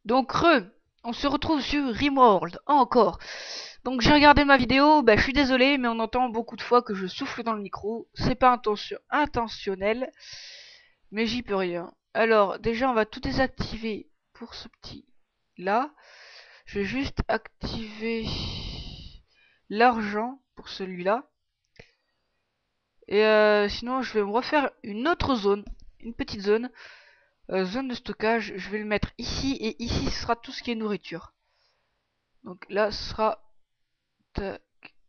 Donc on se retrouve sur Rimworld, encore. Donc j'ai regardé ma vidéo, je suis désolé, mais on entend beaucoup de fois que je souffle dans le micro. C'est pas intentionnel, mais j'y peux rien. Alors déjà on va tout désactiver pour ce petit là. Je vais juste activer l'argent pour celui-là. Et sinon je vais me refaire une autre zone, une petite zone. Zone de stockage, je vais le mettre ici, et ici ce sera tout ce qui est nourriture. Donc là ce sera tac,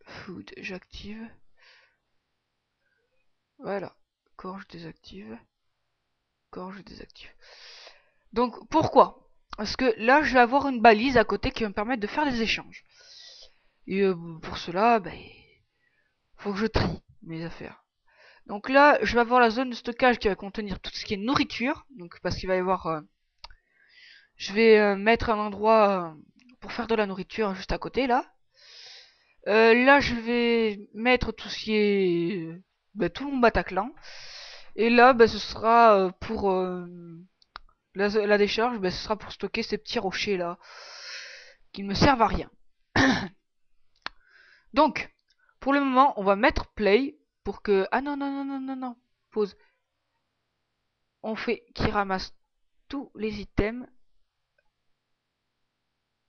food, j'active. Voilà, corps je désactive. Corps je désactive. Donc pourquoi? Parce que là je vais avoir une balise à côté qui va me permettre de faire des échanges. Et pour cela, faut que je trie mes affaires. Donc là, je vais avoir la zone de stockage qui va contenir tout ce qui est nourriture. Donc parce qu'il va y avoir, je vais mettre un endroit pour faire de la nourriture juste à côté là. Là, je vais mettre tout ce qui est tout mon Bataclan. Et là, ce sera pour la décharge, ce sera pour stocker ces petits rochers là qui ne me servent à rien. Donc, pour le moment, on va mettre play pour que... Ah non, non, non, non, non, non. Pause. On fait qu'il ramasse tous les items.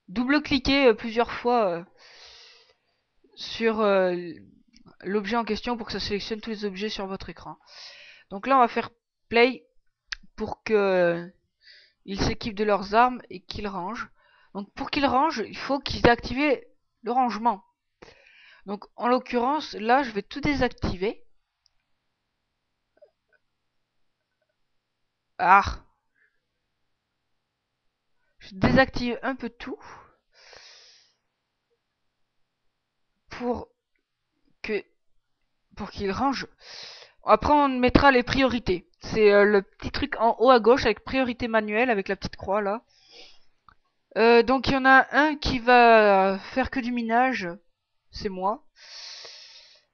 Double-cliquez plusieurs fois sur l'objet en question pour que ça sélectionne tous les objets sur votre écran. Donc là, on va faire play pour que ils s'équipent de leurs armes et qu'ils rangent. Donc pour qu'ils rangent, il faut qu'ils aient activé le rangement. Donc en l'occurrence, là, je vais tout désactiver. Ah, je désactive un peu tout pour que pour qu'il range. Après, on mettra les priorités. C'est le petit truc en haut à gauche avec priorité manuelle avec la petite croix là. Donc il y en a un qui va faire que du minage, c'est moi.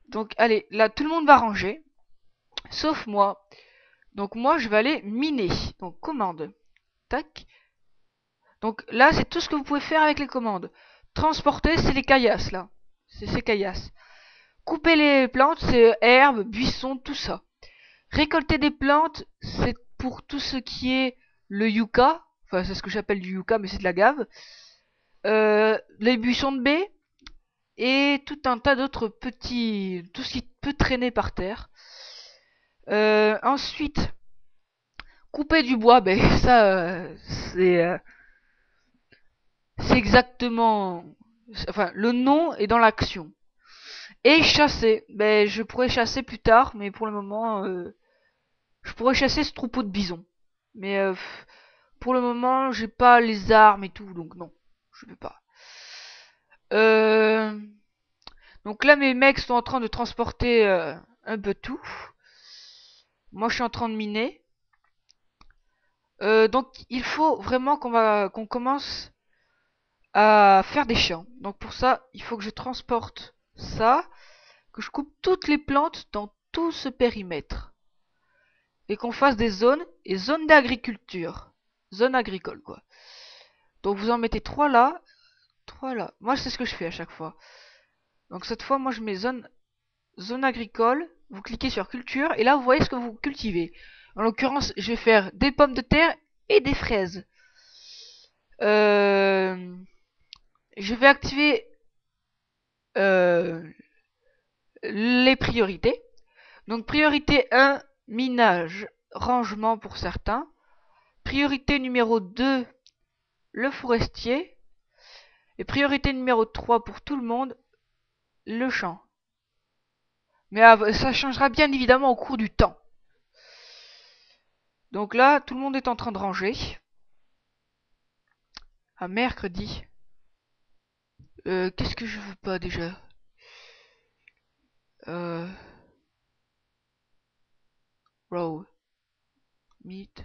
Donc allez, là tout le monde va ranger, sauf moi. Donc moi je vais aller miner. Donc commande. Tac. Donc là c'est tout ce que vous pouvez faire avec les commandes. Transporter, c'est les caillasses là. C'est ces caillasses. Couper les plantes, c'est herbes, buissons, tout ça. Récolter des plantes, c'est pour tout ce qui est le yucca. Enfin c'est ce que j'appelle du yucca mais c'est de la gave. Les buissons de baie. Et tout un tas d'autres petits... Tout ce qui peut traîner par terre. Ensuite, couper du bois, ça, c'est exactement... Enfin, le nom est dans l'action. Et chasser, je pourrais chasser plus tard, mais pour le moment, je pourrais chasser ce troupeau de bisons. Mais pour le moment, j'ai pas les armes et tout, donc non, je peux pas. Euh... Donc là, mes mecs sont en train de transporter un peu tout. Moi, je suis en train de miner. Donc, il faut vraiment qu'on commence à faire des champs. Donc, pour ça, il faut que je transporte ça, que je coupe toutes les plantes dans tout ce périmètre. Et qu'on fasse des zones et zones d'agriculture. Zone agricole, quoi. Donc, vous en mettez 3 là, 3 là. Moi, c'est ce que je fais à chaque fois. Donc, cette fois, moi, je mets zone agricole. Vous cliquez sur culture et là, vous voyez ce que vous cultivez. En l'occurrence, je vais faire des pommes de terre et des fraises. Je vais activer les priorités. Donc priorité 1, minage, rangement pour certains. Priorité numéro 2, le forestier. Et priorité numéro 3 pour tout le monde, le champ. Mais ça changera bien évidemment au cours du temps. Donc là, tout le monde est en train de ranger. À mercredi. Qu'est-ce que je veux pas déjà? Raw. Meat.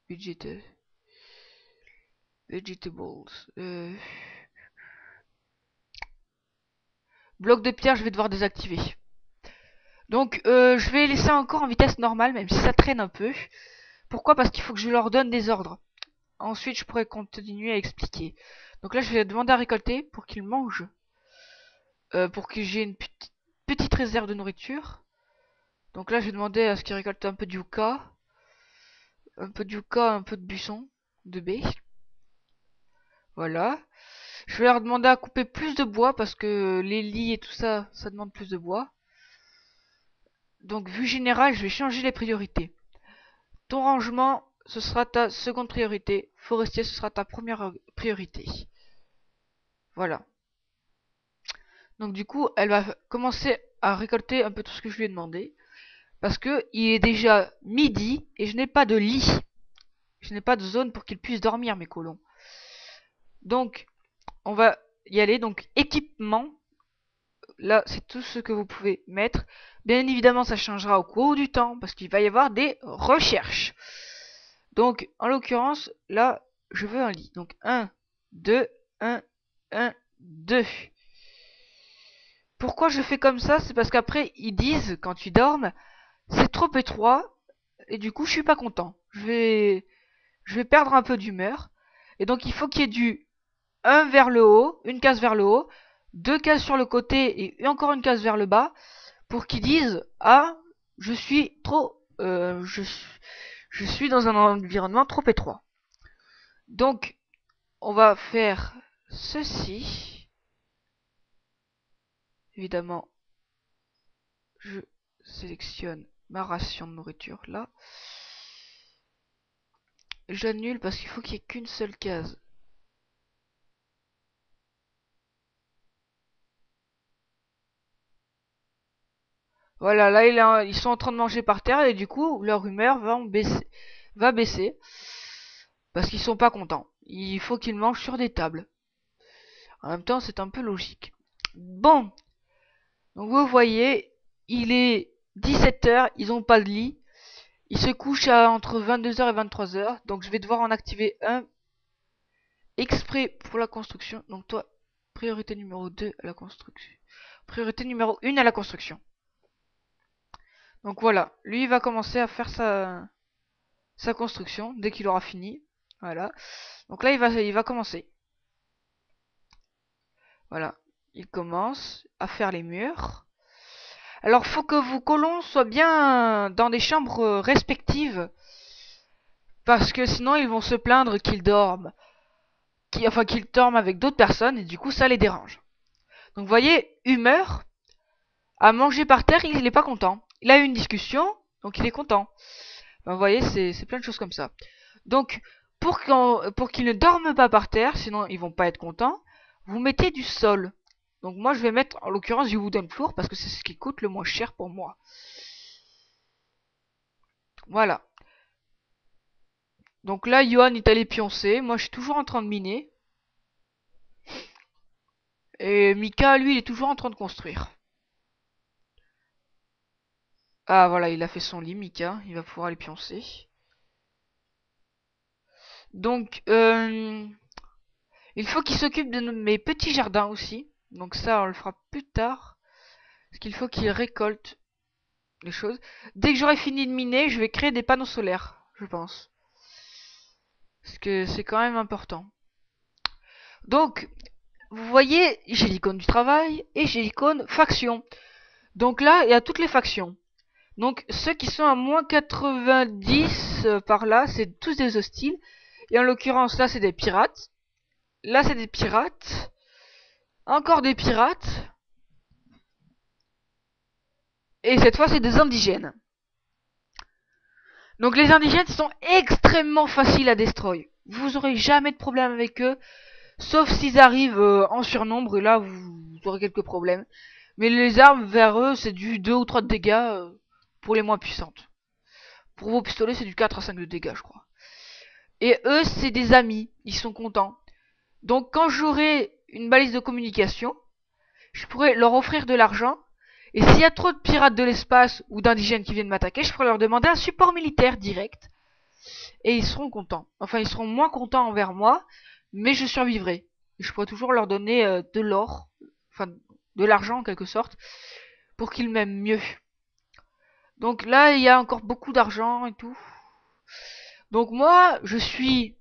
Vegetables. Bloc de pierre, je vais devoir désactiver. Donc, je vais laisser encore en vitesse normale, même si ça traîne un peu. Pourquoi? Parce qu'il faut que je leur donne des ordres. ensuite je pourrais continuer à expliquer. Donc là je vais demander à récolter pour qu'il mange. Pour que j'ai une petite réserve de nourriture. Donc là je vais demander à ce qu'il récolte un peu de yucca. Un peu de yucca, un peu de buisson, de baie. Voilà. Je vais leur demander à couper plus de bois parce que les lits et tout ça, ça demande plus de bois. Donc vue générale, je vais changer les priorités. Ton rangement, ce sera ta seconde priorité. Forestier, ce sera ta première priorité. Voilà. Donc du coup, elle va commencer à récolter un peu tout ce que je lui ai demandé. Parce que il est déjà midi et je n'ai pas de lit. Je n'ai pas de zone pour qu'ils puissent dormir, mes colons. Donc, on va y aller. Donc, équipement. Là, c'est tout ce que vous pouvez mettre. Bien évidemment, ça changera au cours du temps parce qu'il va y avoir des recherches. Donc, en l'occurrence, là, je veux un lit. Donc, 1, 2, 1, 1, 2. Pourquoi je fais comme ça? C'est parce qu'après, ils disent, quand tu dormes, c'est trop étroit. Et du coup, je suis pas content. Je vais perdre un peu d'humeur. Et donc, il faut qu'il y ait du 1 vers le haut, une case vers le haut, 2 cases sur le côté et encore une case vers le bas pour qu'ils disent ah je suis trop je suis dans un environnement trop étroit. Donc on va faire ceci. Évidemment, je sélectionne ma ration de nourriture là. J'annule parce qu'il faut qu'il n'y ait qu'une seule case. Voilà, là ils sont en train de manger par terre et du coup leur humeur va baisser parce qu'ils sont pas contents. Il faut qu'ils mangent sur des tables. En même temps, c'est un peu logique. Bon, donc vous voyez, il est 17h, ils n'ont pas de lit. Ils se couchent à entre 22h et 23h. Donc je vais devoir en activer un exprès pour la construction. Donc toi, priorité numéro 2 à la construction. Priorité numéro 1 à la construction. Donc voilà, lui il va commencer à faire sa construction dès qu'il aura fini. Voilà. Donc là il va commencer. Voilà. Il commence à faire les murs. Alors faut que vos colons soient bien dans des chambres respectives. Parce que sinon ils vont se plaindre qu'ils dorment. Enfin qu'ils dorment avec d'autres personnes et du coup ça les dérange. Donc vous voyez, humeur, à manger par terre, il n'est pas content. Il a eu une discussion, donc il est content. Ben, vous voyez, c'est plein de choses comme ça. Donc pour qu'ils ne dorment pas par terre, sinon ils vont pas être contents, vous mettez du sol. Donc moi je vais mettre en l'occurrence du wooden floor parce que c'est ce qui coûte le moins cher pour moi. Voilà. Donc là, Johan est allé pioncer. Moi, je suis toujours en train de miner. Et Mika, lui, il est toujours en train de construire. Ah, voilà, il a fait son lit, Mika. Il va pouvoir aller pioncer. Donc, il faut qu'il s'occupe de mes petits jardins aussi. Donc ça, on le fera plus tard. Parce qu'il faut qu'il récolte les choses. Dès que j'aurai fini de miner, je vais créer des panneaux solaires, je pense. Parce que c'est quand même important. Donc, vous voyez, j'ai l'icône du travail et j'ai l'icône faction. Donc là, il y a toutes les factions. Donc ceux qui sont à moins 90 par là, c'est tous des hostiles. Et en l'occurrence, là, c'est des pirates. Là, c'est des pirates. Encore des pirates. Et cette fois, c'est des indigènes. Donc les indigènes sont extrêmement faciles à destroy. Vous aurez jamais de problème avec eux. Sauf s'ils arrivent en surnombre. Et là, vous aurez quelques problèmes. Mais les armes vers eux, c'est du 2 ou 3 de dégâts pour les moins puissantes. Pour vos pistolets, c'est du 4 à 5 de dégâts, je crois. Et eux, c'est des amis. Ils sont contents. Donc quand j'aurai une balise de communication, je pourrais leur offrir de l'argent. Et s'il y a trop de pirates de l'espace ou d'indigènes qui viennent m'attaquer, je pourrais leur demander un support militaire direct. Et ils seront contents. Enfin, ils seront moins contents envers moi, mais je survivrai. Et je pourrais toujours leur donner de l'or, enfin de l'argent en quelque sorte, pour qu'ils m'aiment mieux. Donc là, il y a encore beaucoup d'argent et tout. Donc moi, je suis